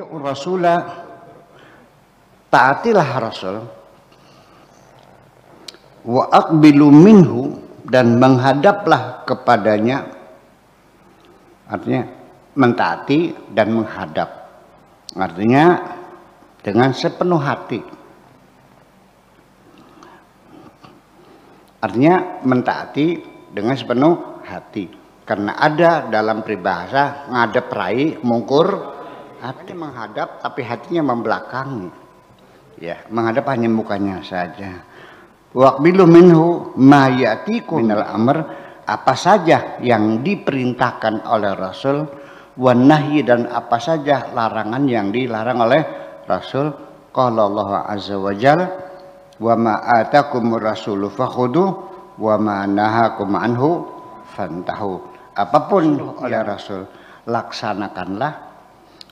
Rasulah, taatilah Rasul, wa aqbilu minhu, dan menghadaplah kepadanya, artinya mentaati dan menghadap, artinya dengan sepenuh hati, artinya mentaati dengan sepenuh hati, karena ada dalam peribahasa ngadep rai mungkur hati, menghadap tapi hatinya membelakangi, ya menghadap hanya mukanya saja. Waqbilu minhu ma ya'tikum minal amr, apa saja yang diperintahkan oleh Rasul, wan nahyi, dan apa saja larangan yang dilarang oleh Rasul. Qala Allah azza wa jalla, wa ma atakumur rasulu fakhudhu wa ma nahakum anhu fantahu. Apapun oleh Rasul laksanakanlah,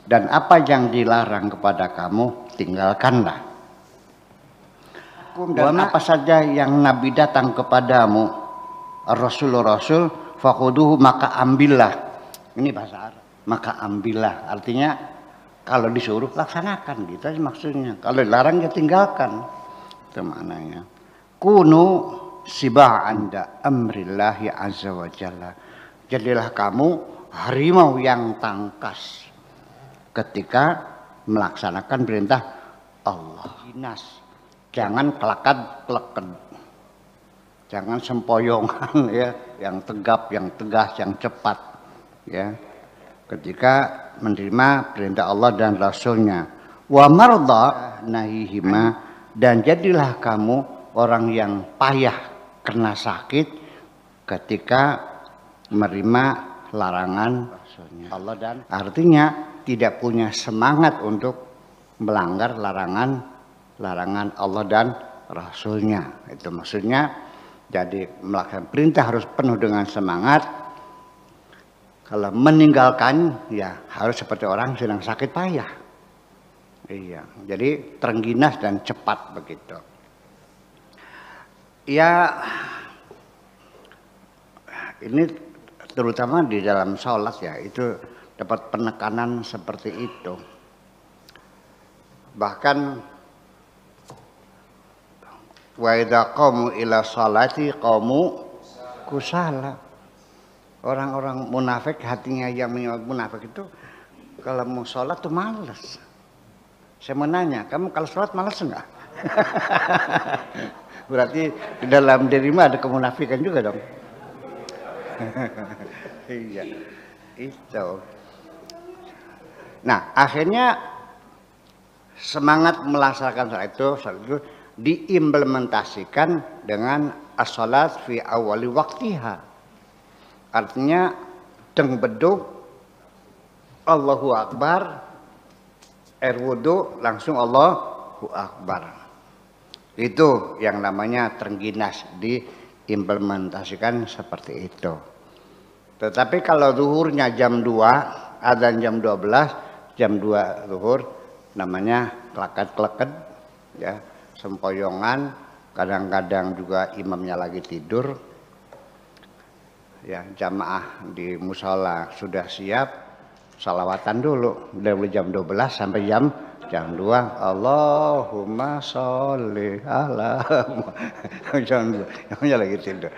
dan apa yang dilarang kepada kamu tinggalkanlah. Dan apa saja yang Nabi datang kepadamu, Rasul, fakhuduhu, maka ambillah. Ini bahasa Arab. Maka ambillah, artinya kalau disuruh laksanakan, gitu aja maksudnya. Kalau dilarang ya tinggalkan. Itu maknanya. Kunu siba'an da amrillahi azza wa jalla. Jadilah kamu harimau yang tangkas ketika melaksanakan perintah Allah. Dinas. Jangan kelakad-keleked, jangan sempoyongan, ya, yang tegap, yang tegas, yang cepat, ya, ketika menerima perintah Allah dan Rasulnya. Wa marda nahihima, dan jadilah kamu orang yang payah karena sakit ketika menerima larangan Rasulnya Allah, dan artinya tidak punya semangat untuk melanggar larangan Allah dan Rasulnya. Itu maksudnya, jadi melaksanakan perintah harus penuh dengan semangat. Kalau meninggalkan ya harus seperti orang sedang sakit payah. Iya, jadi terengginas dan cepat begitu. Ya, ini terutama di dalam sholat ya, itu dapat penekanan seperti itu. Bahkan wa idza qamu ila sholati qamu kusala. Orang-orang munafik, hatinya yang munafik itu kalau mau sholat tuh malas. Saya mau nanya, kamu kalau sholat malas enggak? Berarti di dalam dirimu ada kemunafikan juga dong. Iya, itu. Nah, akhirnya semangat melaksanakan sholat itu diimplementasikan dengan as-sholat fi awali waktiha. Artinya deng beduk Allahu Akbar, air wudu langsung Allahu Akbar. Itu yang namanya terengginas, diimplementasikan seperti itu. Tetapi kalau zuhurnya jam 2, adzan jam 12, jam 2 zuhur, namanya kelakad-kelakad, ya, sempoyongan, kadang-kadang juga imamnya lagi tidur, ya, jamaah di musola sudah siap, salawatan dulu dari jam 12 sampai jam 2, Allahumma sholli ala jam 2, imamnya lagi tidur.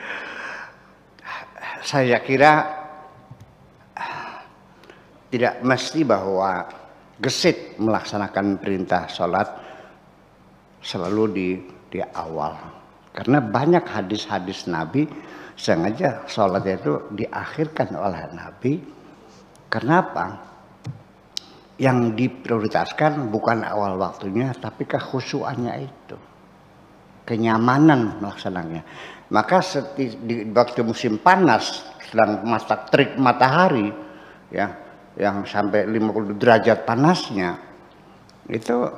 Saya kira tidak mesti bahwa gesit melaksanakan perintah sholat selalu di awal, karena banyak hadis-hadis Nabi sengaja sholatnya itu diakhirkan oleh Nabi. Kenapa? Yang diprioritaskan bukan awal waktunya, tapi kekhusyuannya itu, kenyamanan melaksananya. Maka di waktu musim panas, sedang masa terik matahari, ya, yang sampai 50 derajat panasnya, itu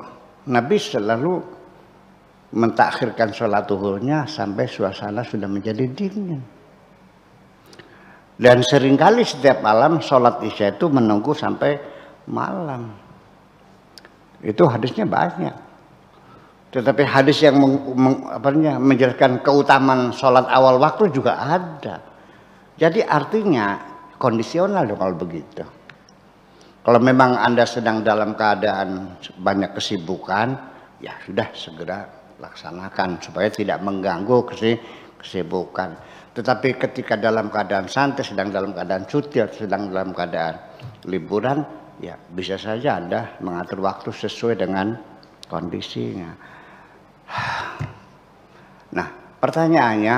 Nabi selalu mentakhirkan sholat zuhurnya sampai suasana sudah menjadi dingin. Dan seringkali setiap malam sholat isya itu menunggu sampai malam. Itu hadisnya banyak. Tetapi hadis yang menjelaskan keutamaan sholat awal waktu juga ada. Jadi artinya kondisional dong kalau begitu. Kalau memang Anda sedang dalam keadaan banyak kesibukan, ya sudah segera laksanakan supaya tidak mengganggu kesibukan. Tetapi ketika dalam keadaan santai, sedang dalam keadaan cuti, sedang dalam keadaan liburan, ya bisa saja Anda mengatur waktu sesuai dengan kondisinya. Nah, pertanyaannya,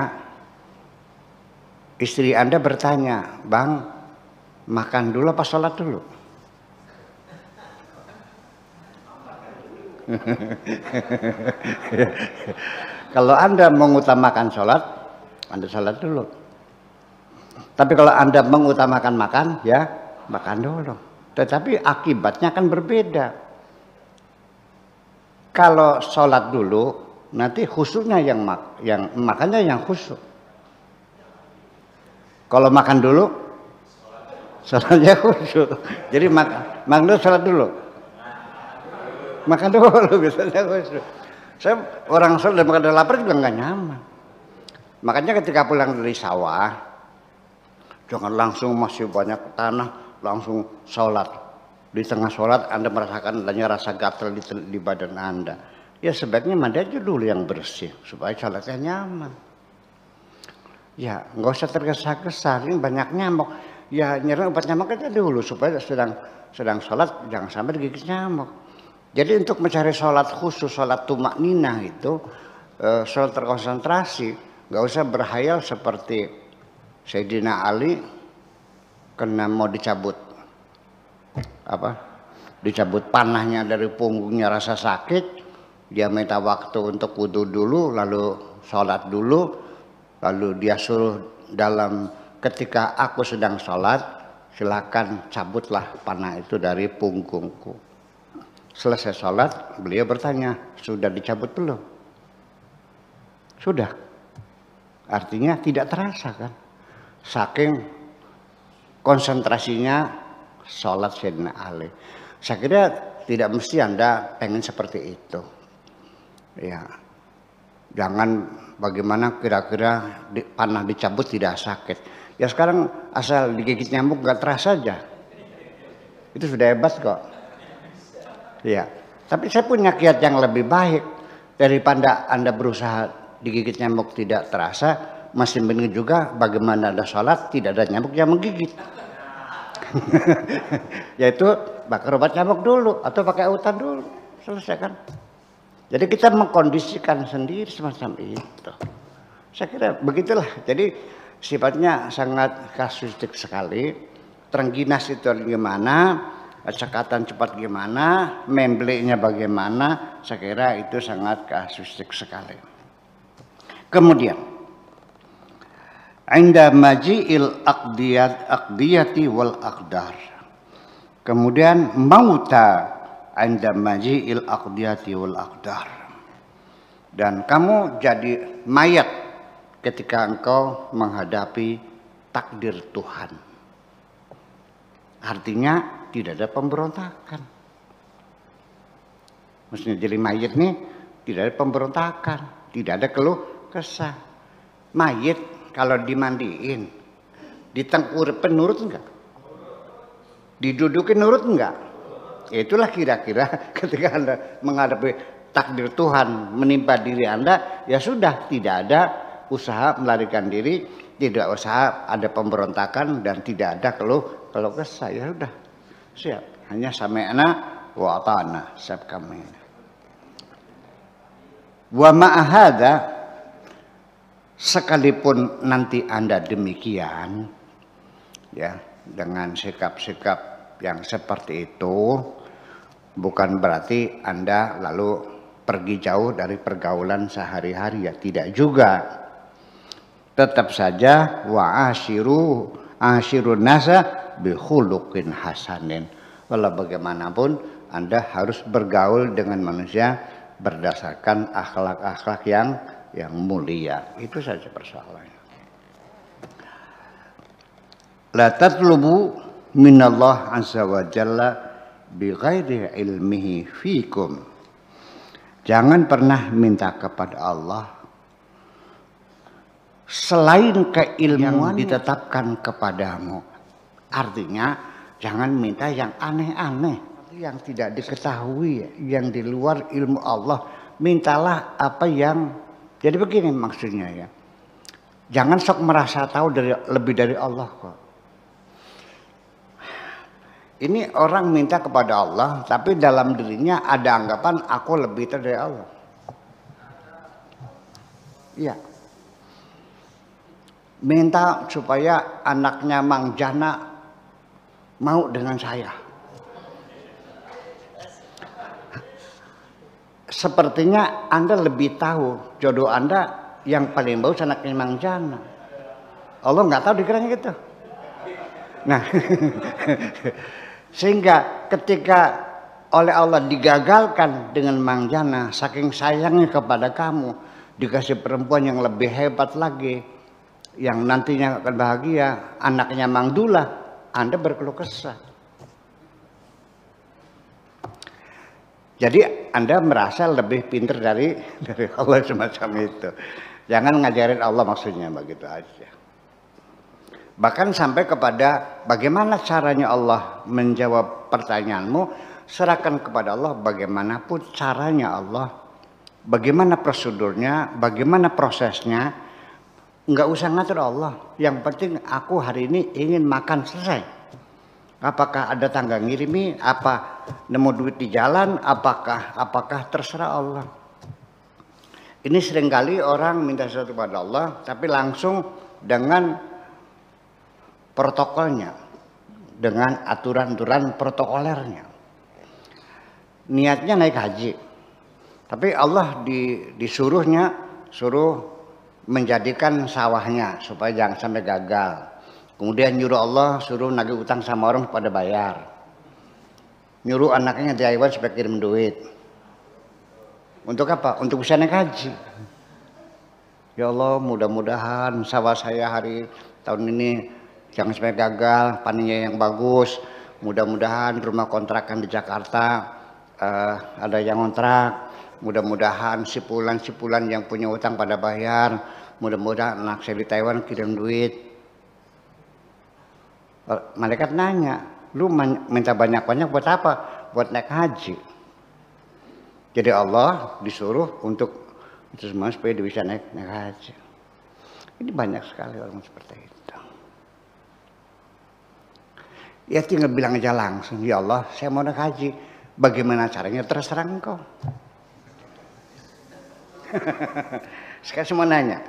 istri Anda bertanya, "Bang, makan dulu apa sholat dulu?" Kalau Anda mengutamakan sholat, Anda sholat dulu. Tapi kalau Anda mengutamakan makan, ya makan dulu. Tetapi akibatnya akan berbeda. Kalau sholat dulu, nanti khusyuknya yang makannya yang khusyuk. Kalau makan dulu, sholatnya khusyuk. Jadi makan dulu, sholat dulu. Makan dulu biasanya khusyuk. Saya orang sholat dan makan lapar juga nggak nyaman. Makanya ketika pulang dari sawah, jangan langsung masih banyak tanah, langsung sholat. Di tengah sholat Anda merasakan adanya rasa gatal di badan Anda. Ya sebaiknya mandi aja dulu yang bersih supaya sholatnya nyaman. Ya nggak usah tergesa-gesa, ini banyak nyamuk. Ya nyerang obat nyamuk aja dulu supaya sedang sholat jangan sampai digigit nyamuk. Jadi untuk mencari sholat khusus, sholat tumakninah itu, sholat terkonsentrasi, nggak usah berhayal seperti Sayyidina Ali kena mau dicabut panahnya dari punggungnya rasa sakit, dia minta waktu untuk wudhu dulu, lalu sholat dulu, lalu dia suruh ketika aku sedang sholat, silakan cabutlah panah itu dari punggungku. Selesai sholat, beliau bertanya, sudah dicabut belum? Sudah. Artinya tidak terasa kan? Saking konsentrasinya sholat Sayyidina Ali. Saya kira tidak mesti Anda pengen seperti itu. Ya, jangan bagaimana kira-kira panah dicabut tidak sakit. Ya sekarang asal digigit nyamuk nggak terasa aja. Itu sudah hebat kok. Ya, tapi saya punya kiat yang lebih baik daripada Anda berusaha digigit nyamuk tidak terasa, masih mending juga bagaimana Anda sholat tidak ada nyamuk yang menggigit. Yaitu bakar obat nyamuk dulu atau pakai autan dulu, selesai kan? Jadi kita mengkondisikan sendiri semacam itu. Saya kira begitulah. Jadi sifatnya sangat kasuistik sekali. Terengginas itu gimana? Cekatan cepat gimana, memblenya bagaimana, saya kira itu sangat kasuistik sekali. Kemudian, inda maji'il aqdiyati wal aqdar. Kemudian mauta inda maji'il aqdiyati wal aqdar. Dan kamu jadi mayat ketika engkau menghadapi takdir Tuhan. Artinya tidak ada pemberontakan. Maksudnya jadi mayat nih tidak ada pemberontakan, tidak ada keluh kesah. Mayat kalau dimandiin, ditengkurapin nurut enggak? Didudukin nurut enggak? Itulah kira-kira ketika Anda menghadapi takdir Tuhan menimpa diri Anda, ya sudah tidak ada usaha melarikan diri, tidak usah ada pemberontakan dan tidak ada keluh kesah. Ya sudah. Siap, hanya sami'na wa ata'na, siap kami. Wa ma'ahada, sekalipun nanti Anda demikian, ya, dengan sikap-sikap yang seperti itu, bukan berarti Anda lalu pergi jauh dari pergaulan sehari-hari, ya tidak juga. Tetap saja wa asyirun nasa bihulukin hasanin. Walau bagaimanapun Anda harus bergaul dengan manusia berdasarkan akhlak-akhlak yang mulia. Itu saja persoalannya. La tatlubu minallah azza wa jalla bighairi ilmihi fikum. Jangan pernah minta kepada Allah selain keilmuan ditetapkan kepadamu. Artinya Jangan minta yang aneh-aneh, yang tidak diketahui, yang di luar ilmu Allah. Mintalah apa yang, jadi begini maksudnya ya. Jangan sok merasa tahu lebih dari Allah kok. Ini orang minta kepada Allah, tapi dalam dirinya ada anggapan aku lebih dari Allah. Iya. Minta supaya anaknya Mang Jana mau dengan saya. Sepertinya Anda lebih tahu jodoh Anda yang paling bagus anaknya Mang Jana. Allah nggak tahu dikiranya gitu. Nah, sehingga ketika oleh Allah digagalkan dengan Mang Jana, saking sayangnya kepada kamu, dikasih perempuan yang lebih hebat lagi, yang nantinya akan bahagia, anaknya Mang Dula, Anda berkeluh kesah. Jadi Anda merasa lebih pintar dari Allah semacam itu. Jangan ngajarin Allah maksudnya begitu aja. Bahkan sampai kepada bagaimana caranya Allah menjawab pertanyaanmu, serahkan kepada Allah bagaimanapun caranya Allah, bagaimana prosedurnya, bagaimana prosesnya, nggak usah ngatur Allah. Yang penting aku hari ini ingin makan, selesai. Apakah ada tangga ngirimi, apa nemu duit di jalan, apakah terserah Allah. Ini seringkali orang minta sesuatu kepada Allah, tapi langsung dengan protokolnya, dengan aturan-aturan protokolernya. Niatnya naik haji, tapi Allah suruh menjadikan sawahnya supaya jangan sampai gagal. Kemudian nyuruh Allah suruh nagih utang sama orang pada bayar. Nyuruh anaknya di Taiwan supaya kirim duit. Untuk apa? Untuk bisa naik haji. Ya Allah, mudah-mudahan sawah saya hari tahun ini jangan sampai gagal, panennya yang bagus. Mudah-mudahan rumah kontrakan di Jakarta ada yang kontrak. Mudah-mudahan sipulan yang punya utang pada bayar. Mudah-mudahan anak saya di Taiwan kirim duit. Malaikat nanya, lu minta banyak-banyak buat apa? Buat naik haji. Jadi Allah disuruh untuk itu semua supaya dia bisa naik haji. Ini banyak sekali orang seperti itu. Ya tinggal bilang aja langsung, ya Allah saya mau naik haji. Bagaimana caranya terserah engkau. Sekarang semua nanya.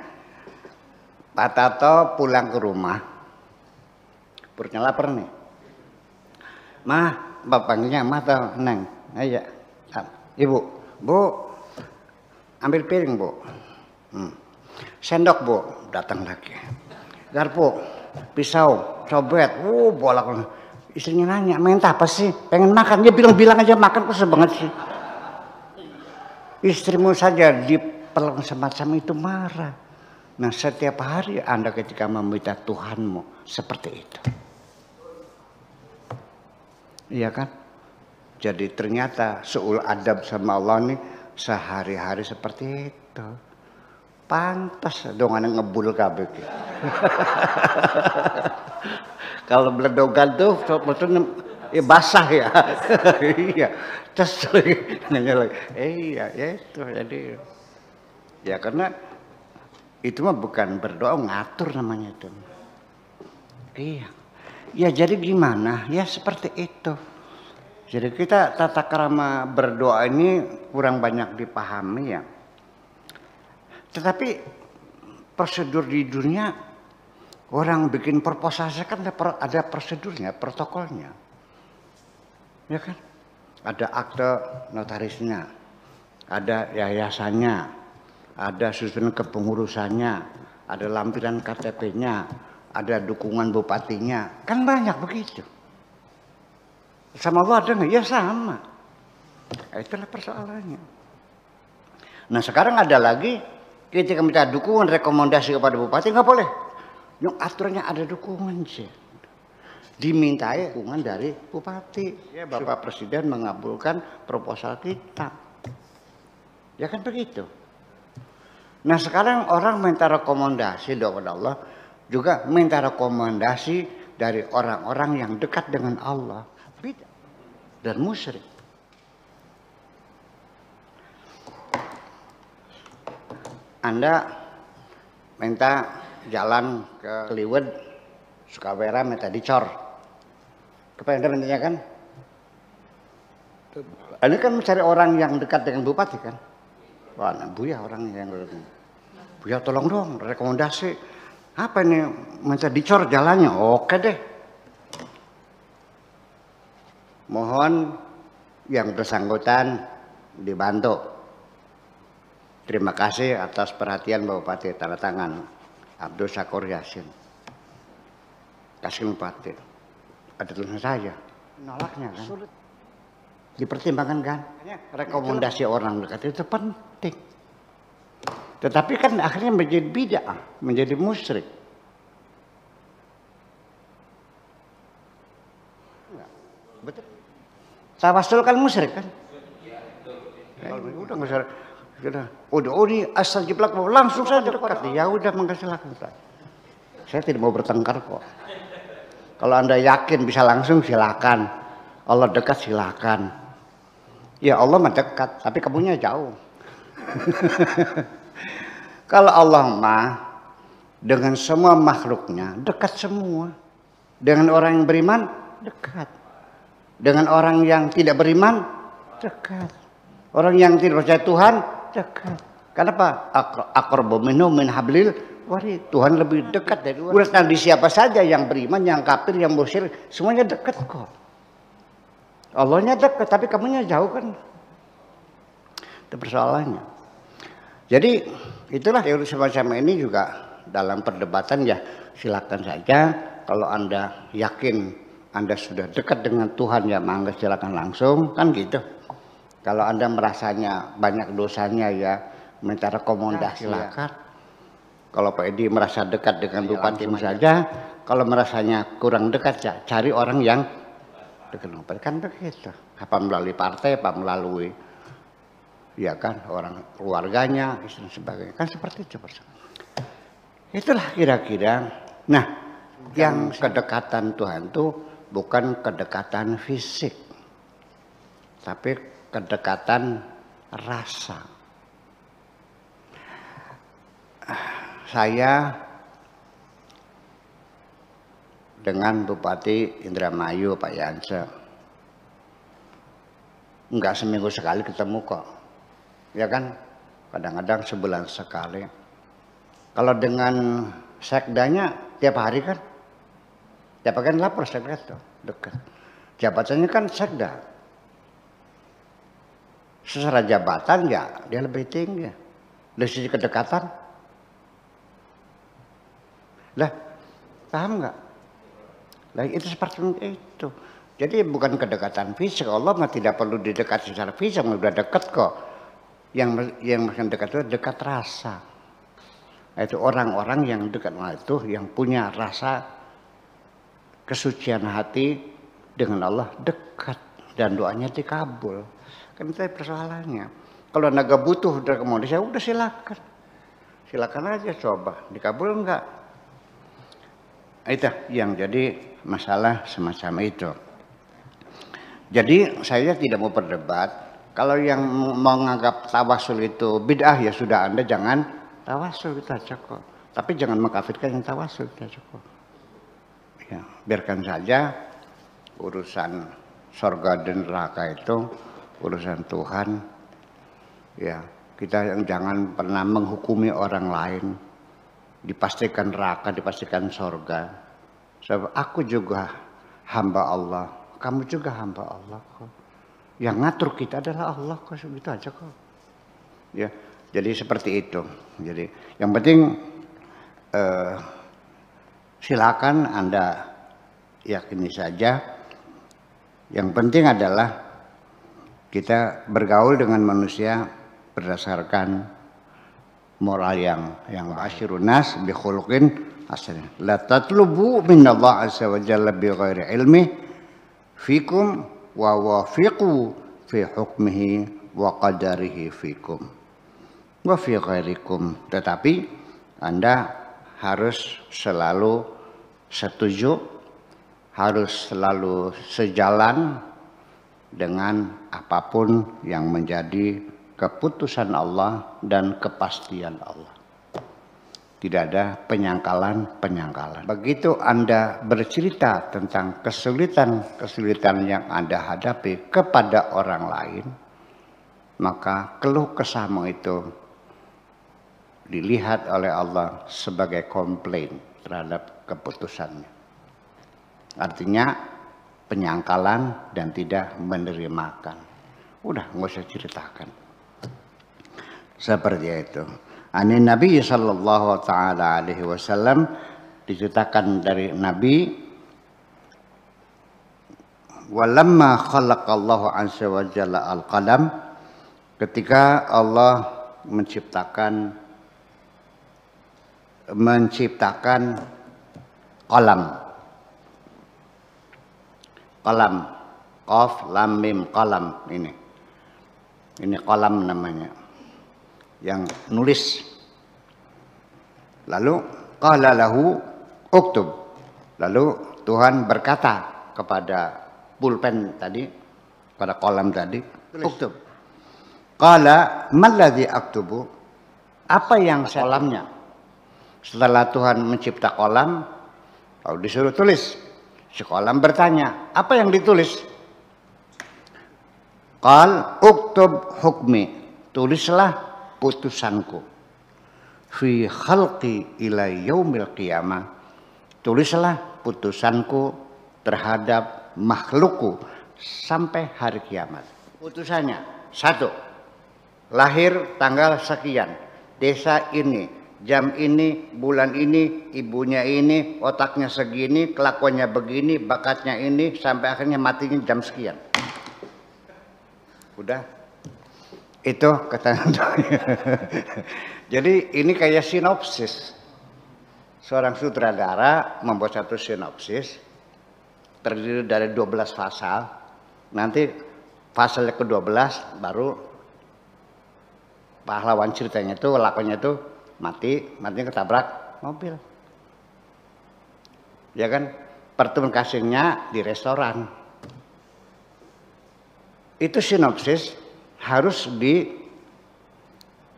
Pak Tato pulang ke rumah. Perutnya lapar nih. Mah, bapaknya mah atau Neng? Ayo. Ibu, Bu, ambil piring Bu. Sendok Bu, datang lagi. Garpu, pisau, cobet, bolak. Istrinya nanya, minta apa sih? Pengen makan, dia bilang aja makan, kok sebanget sih. Istrimu saja diperlakukan semacam itu marah. Nah setiap hari Anda ketika meminta Tuhanmu seperti itu. Iya kan? Jadi ternyata seul adab sama Allah nih sehari-hari seperti itu. Pantas dong anak ngebul kabeh. Kalau beledogan tuh maksudnya basah ya. Iya. Terus nanya lagi. Iya, ya itu jadi. Ya karena itu mah bukan berdoa, ngatur namanya itu. Iya. Ya jadi gimana? Ya seperti itu. Jadi kita tata krama berdoa ini kurang banyak dipahami ya. Tetapi prosedur di dunia orang bikin proposal kan ada prosedurnya, protokolnya. Ya kan? Ada akte notarisnya, ada yayasannya, ada susunan kepengurusannya, ada lampiran KTP-nya, ada dukungan bupatinya. Kan banyak begitu. Sama Allah ada nggak? Ya sama. Itulah persoalannya. Nah sekarang ada lagi ketika minta dukungan rekomendasi kepada bupati nggak boleh. Yang aturannya ada dukungan sih. Dimintai dukungan dari bupati. Ya Bapak Presiden mengabulkan proposal kita. Ya kan begitu. Nah sekarang orang minta rekomendasi kepada Allah juga minta rekomendasi dari orang-orang yang dekat dengan Allah, bid'ah dan musyrik. Anda minta jalan ke Kliwood, Sukawera minta dicor. Kepada Anda mintanya kan? Ini kan mencari orang yang dekat dengan bupati kan? Wah, Buya orang yang Buya tolong dong rekomendasi. Apa ini minta dicor jalannya? Oke deh. Mohon yang bersangkutan dibantu. Terima kasih atas perhatian Bapak Bupati, tanda tangan Abdul Syakur Yasin. Kasih Bupati. Ada tulisan saya. Nolaknya kan. Sulit. Dipertimbangkan kan? Rekomendasi orang dekat itu penting. Tetapi kan akhirnya menjadi bid'ah, menjadi musyrik. Betul. Tawasul kan musyrik kan? Udah nggak usah. Udah, ini asal jiplak langsung saja dekat. Ya udah, silakan. Saya tidak mau bertengkar kok. Kalau Anda yakin bisa langsung silakan. Allah dekat silakan. Ya Allah mah dekat, tapi kamunya jauh. Kalau Allah mah dengan semua makhluknya dekat semua. Dengan orang yang beriman dekat. Dengan orang yang tidak beriman dekat. Orang yang tidak percaya Tuhan dekat. Kenapa? Aqrabu minhu min hablil warid. Tuhan lebih dekat dari urusan di siapa saja, yang beriman, yang kafir, yang musyrik, semuanya dekat kok. Allahnya dekat, tapi kamunya jauh kan. Itu persoalannya. Jadi itulah teori semacam ini juga dalam perdebatan ya silakan saja. Kalau Anda yakin Anda sudah dekat dengan Tuhan ya mangga silakan langsung kan gitu. Kalau Anda merasanya banyak dosanya ya minta rekomendasi silakan. Kalau Pak Edi merasa dekat dengan bupati saja, kalau merasanya kurang dekat ya cari orang yang dekat kan begitu. Apa melalui partai, apa melalui ya kan orang keluarganya, istri dan sebagainya. Kan seperti itu persoalan. Itulah kira-kira. Nah, yang kedekatan Tuhan itu bukan kedekatan fisik, tapi kedekatan rasa. Saya dengan Bupati Indramayu Pak Yanse enggak seminggu sekali ketemu kok, ya kan, kadang-kadang sebulan sekali. Kalau dengan sekdanya tiap hari kan, tiap hari kan lapor sekda tuh dekat. Jabatannya kan sekda. Secara jabatan ya dia lebih tinggi. Dari sisi kedekatan, lah paham nggak? Nah, itu seperti itu. Jadi bukan kedekatan fisik. Allah mah tidak perlu didekati secara fisik, sudah dekat kok. Yang makin dekat itu dekat rasa. Itu orang-orang yang dekat itu yang punya rasa kesucian hati dengan Allah dekat dan doanya dikabul. Kan itu persoalannya. Kalau Anda gak butuh rekomendasi, udah silakan. Silakan aja coba, dikabul enggak? Itu yang jadi masalah semacam itu. Jadi saya tidak mau berdebat. Kalau yang menganggap tawasul itu bid'ah ya sudah, Anda jangan tawasul, kita aja kok. Tapi jangan mengkafirkan yang tawasul, kita aja kok. Ya, biarkan saja urusan surga dan neraka itu urusan Tuhan. Ya, kita yang jangan pernah menghukumi orang lain. Dipastikan neraka, dipastikan surga. Sebab aku juga hamba Allah, kamu juga hamba Allah kok. Yang ngatur kita adalah Allah kok, segitu aja kok. Ya, jadi seperti itu. Jadi yang penting silakan Anda yakini saja. Yang penting adalah kita bergaul dengan manusia berdasarkan moral yang asyirun nas bi khuluqin hasan. La tatlubu minallah azza wa jalla bi ghairi ilmi fikum wa wafiqu fi hukmihi wa qadarihi fikum wa fi ghairikum. Tetapi Anda harus selalu setuju harus selalu sejalan dengan apapun yang menjadi keputusan Allah dan kepastian Allah. Tidak ada penyangkalan-penyangkalan. Begitu Anda bercerita tentang kesulitan-kesulitan yang Anda hadapi kepada orang lain, maka keluh kesahmu itu dilihat oleh Allah sebagai komplain terhadap keputusannya. Artinya penyangkalan dan tidak menerimakan. Udah nggak usah ceritakan. Seperti itu. Ani Nabi sallallahu taala alaihi wasallam, diceritakan dari Nabi, walamma khalaqallahu azza wa jalla al-qalam, ketika Allah menciptakan qalam. Qalam, qaf lam mim qalam, ini qalam namanya, yang nulis. Lalu qala lahu uktub, lalu Tuhan berkata kepada pulpen tadi, pada qalam tadi, uktub. Qala malladzi aktubu, apa yang qalamnya? Setelah Tuhan mencipta qalam, lalu disuruh tulis. Si qalam bertanya, apa yang ditulis? Qal uktub hukmi, tulislah putusanku. Fi khalqi ila yaumil qiyamah, tulislah putusanku terhadap makhlukku sampai hari kiamat. Putusannya, 1, lahir tanggal sekian, desa ini, jam ini, bulan ini, ibunya ini, otaknya segini, kelakuannya begini, bakatnya ini, sampai akhirnya matinya jam sekian. Udah, itu kata. Jadi ini kayak sinopsis. Seorang sutradara membuat satu sinopsis terdiri dari 12 pasal. Nanti pasal ke-12 baru pahlawan ceritanya itu, lakonnya itu matinya ketabrak mobil. Ya kan, pertemuan kasihnya di restoran. Itu sinopsis harus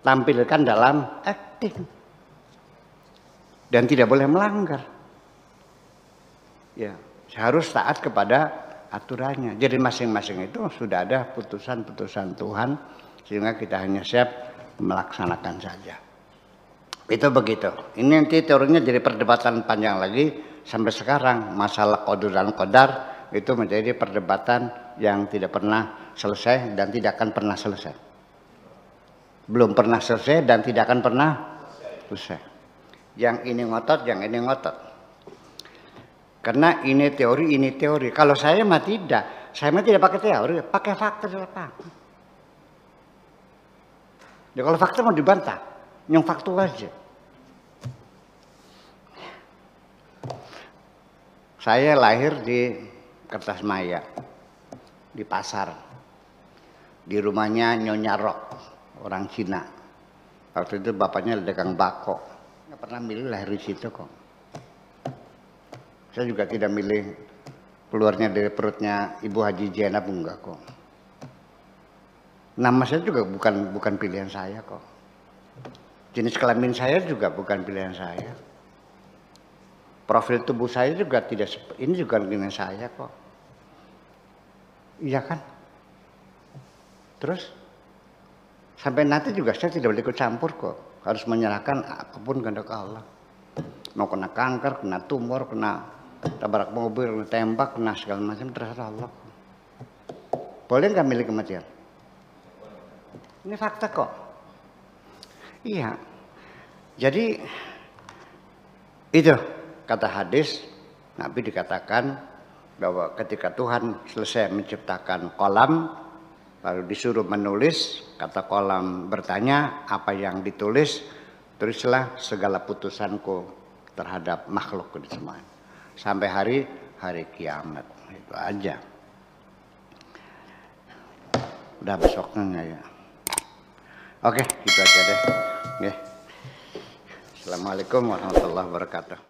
ditampilkan dalam acting dan tidak boleh melanggar. Ya, harus taat kepada aturannya. Jadi masing-masing itu sudah ada putusan-putusan Tuhan, sehingga kita hanya siap melaksanakan saja. Itu begitu. Ini nanti teorinya jadi perdebatan panjang lagi sampai sekarang. Masalah qadar dan qadar itu menjadi perdebatan yang tidak pernah selesai dan tidak akan pernah selesai. Belum pernah selesai dan tidak akan pernah selesai. Yang ini ngotot, yang ini ngotot. Karena ini teori. Kalau saya mah tidak. Saya mah tidak pakai teori, pakai fakta di lapangan. Ya, kalau fakta mau dibantah, yang faktual aja. Saya lahir di Kertasmaya, di pasar. Di rumahnya Nyonya Rok, orang Cina. Waktu itu bapaknya dagang bako. Nggak pernah milih lahir di situ kok. Saya juga tidak milih keluarnya dari perutnya Ibu Haji Zainab, enggak kok. Nama saya juga bukan pilihan saya kok. Jenis kelamin saya juga bukan pilihan saya. Profil tubuh saya juga tidak, ini juga pilihan saya kok. Iya kan? Terus sampai nanti juga saya tidak boleh ikut campur kok. Harus menyerahkan apapun kehendak Allah. Mau kena kanker, kena tumor, kena tabrak mobil, kena tembak, kena segala macam, terserah Allah. Boleh nggak milih kematian? Ini fakta kok. Iya. Jadi itu kata hadis, Nabi dikatakan bahwa ketika Tuhan selesai menciptakan kolam, lalu disuruh menulis, kata kolam bertanya, apa yang ditulis? Tulislah segala putusanku terhadap makhluk di semuanya. Sampai hari kiamat. Itu aja. Udah besoknya ya. Oke, gitu aja deh. Assalamualaikum warahmatullahi wabarakatuh.